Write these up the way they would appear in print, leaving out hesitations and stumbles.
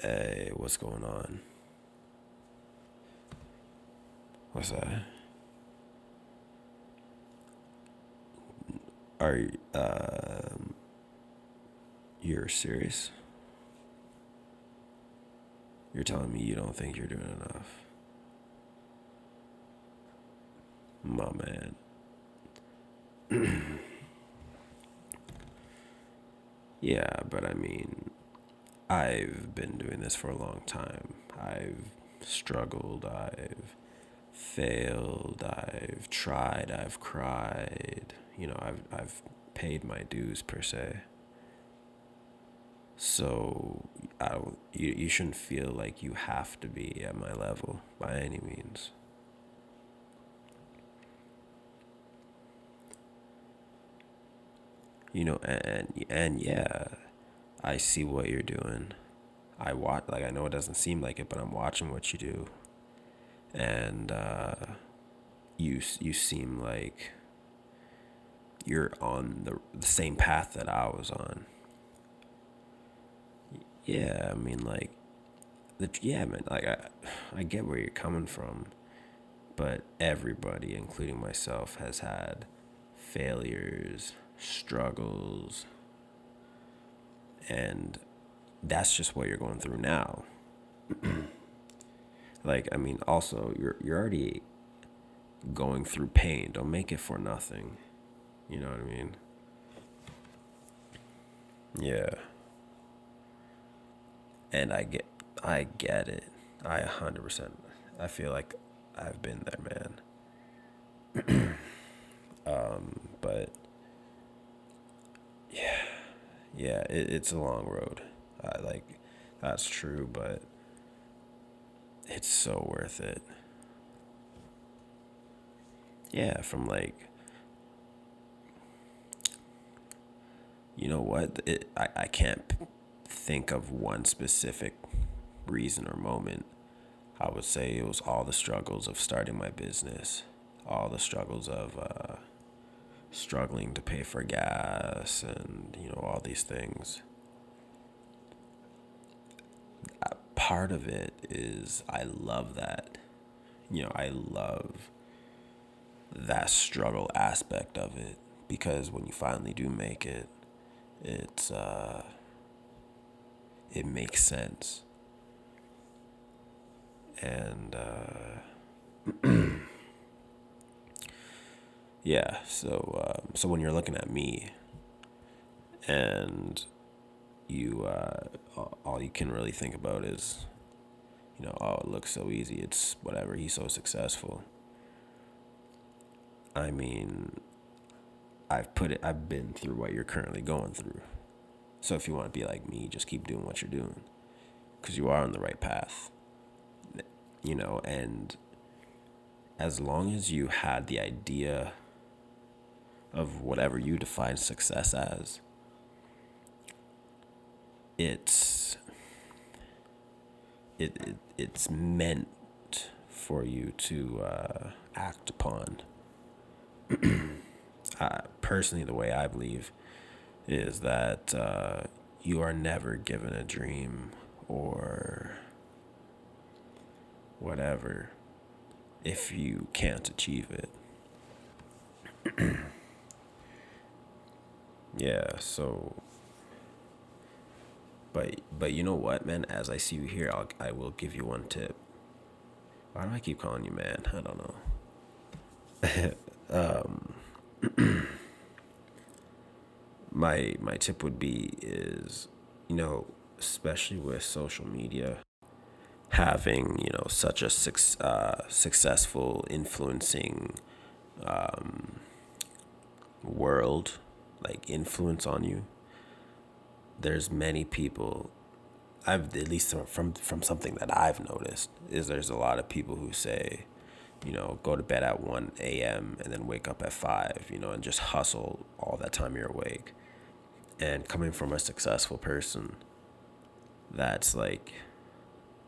Hey, what's going on? What's that? Are you, you're serious? You're telling me you don't think you're doing enough? My man. Yeah, but I mean, I've been doing this for a long time. I've struggled, I've failed, I've tried, I've cried. I've paid my dues per se. So you shouldn't feel like you have to be at my level by any means. And yeah, I see what you're doing. I know it doesn't seem like it, but I'm watching what you do, and you seem like you're on the same path that I was on. Yeah, I mean, like, yeah, man, I get where you're coming from, but everybody, including myself, has had failures, struggles, and that's just what you're going through now. Like, I mean, also, you're already going through pain. Don't make it for nothing. You know what I mean? Yeah. And I get it. I 100%. I feel like I've been there, man. But yeah, yeah, it's a long road. Like, that's true, but it's so worth it. Yeah, from like, you know what? I can't think of one specific reason or moment. I would say it was all the struggles of starting my business, all the struggles of struggling to pay for gas, and all these things. Part of it is I love that. I love that struggle aspect of it, because when you finally do make it, it's it makes sense. And yeah, so when you're looking at me, and you all you can really think about is, oh, it looks so easy, it's whatever, he's so successful. I mean, I've been through what you're currently going through. So if you want to be like me, just keep doing what you're doing, because you are on the right path. And as long as you had the idea of whatever you define success as, it's it's meant for you to act upon. Personally, the way I believe is that you are never given a dream or whatever if you can't achieve it. Yeah, so but you know what, man? As I see you here, I will give you one tip. Why do I keep calling you man? I don't know. My tip would be is, you know, especially with social media, having such a successful, influencing world, like influence on you. There's many people. I've at least from something that I've noticed is there's a lot of people who say, go to bed at 1 a.m. and then wake up at 5, and just hustle all that time you're awake. And coming from a successful person, that's like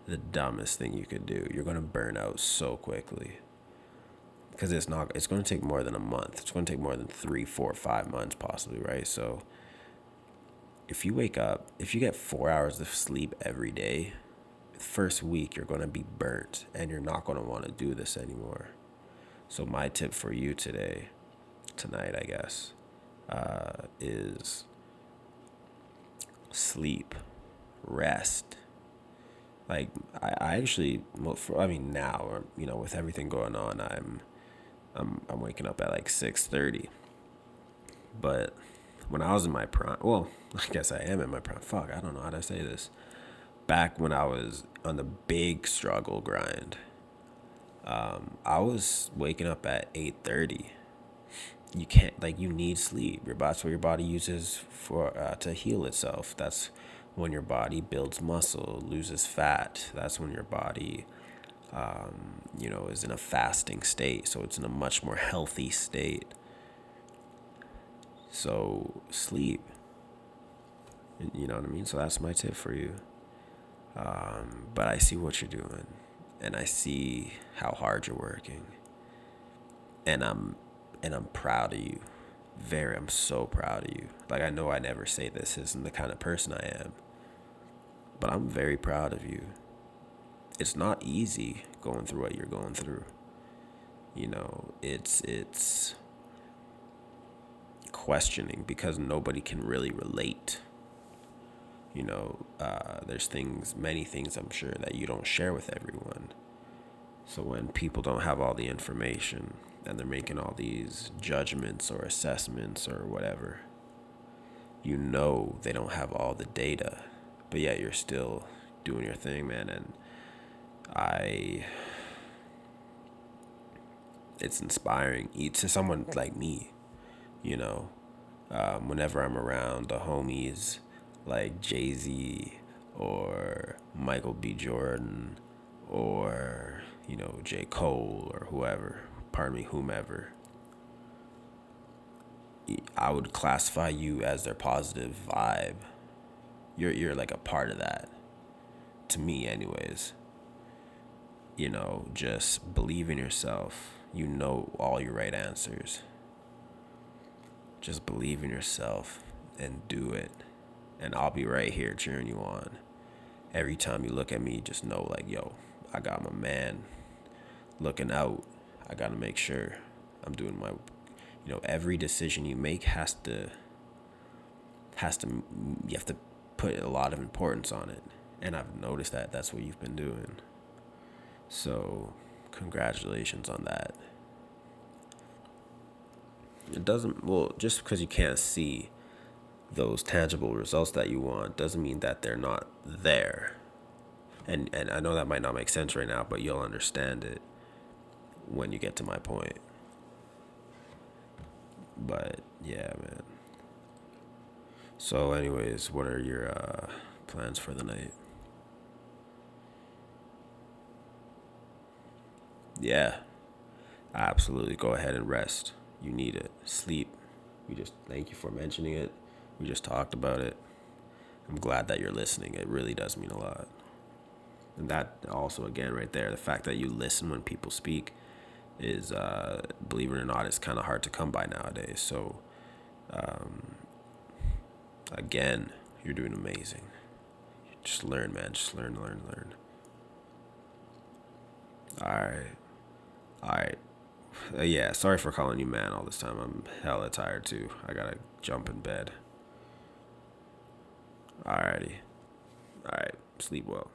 the dumbest thing you could do. You're going to burn out so quickly, because it's going to take more than a month. It's going to take more than 3, 4, 5 months possibly, right? So if you wake up, if you get 4 hours of sleep every day, the first week you're going to be burnt and you're not going to want to do this anymore. So my tip for you tonight, I guess, is sleep, rest. Like I actually, now, with everything going on, I'm waking up at like 6:30. But when I was in my prime, well, I guess I am in my prime. Fuck, I don't know how to say this. Back when I was on the big struggle grind, I was waking up at 8:30. You can't, like, you need sleep. That's what your body uses for to heal itself. That's when your body builds muscle, loses fat. That's when your body, is in a fasting state. So it's in a much more healthy state. So sleep. You know what I mean? So that's my tip for you. But I see what you're doing, and I see how hard you're working, and I'm proud of you. I'm so proud of you. Like, I know I never say this isn't the kind of person I am, but I'm very proud of you. It's not easy going through what you're going through. It's questioning because nobody can really relate. There's many things I'm sure that you don't share with everyone. So when people don't have all the information and they're making all these judgments or assessments or whatever, they don't have all the data, but yet you're still doing your thing, man. And it's inspiring to someone like me, whenever I'm around the homies like Jay-Z or Michael B. Jordan or, J. Cole or whomever, I would classify you as their positive vibe. You're like a part of that, to me anyways. Just believe in yourself. All your right answers. Just believe in yourself and do it. And I'll be right here cheering you on. Every time you look at me, just know, like, yo, I got my man looking out. I got to make sure I'm doing my, every decision you make you have to put a lot of importance on it. And I've noticed that that's what you've been doing. So, congratulations on that. Just because you can't see those tangible results that you want doesn't mean that they're not there. And I know that might not make sense right now, but you'll understand it when you get to my point. But yeah, man. So anyways, what are your plans for the night? Yeah, absolutely. Go ahead and rest. You need it. Sleep. Thank you for mentioning it. We just talked about it. I'm glad that you're listening. It really does mean a lot. And that also, again, right there, the fact that you listen when people speak is, believe it or not, it's kind of hard to come by nowadays. So, again, you're doing amazing. Just learn, man. Just learn. All right. Yeah, sorry for calling you man all this time. I'm hella tired, too. I gotta jump in bed. Alrighty. Alright. Sleep well.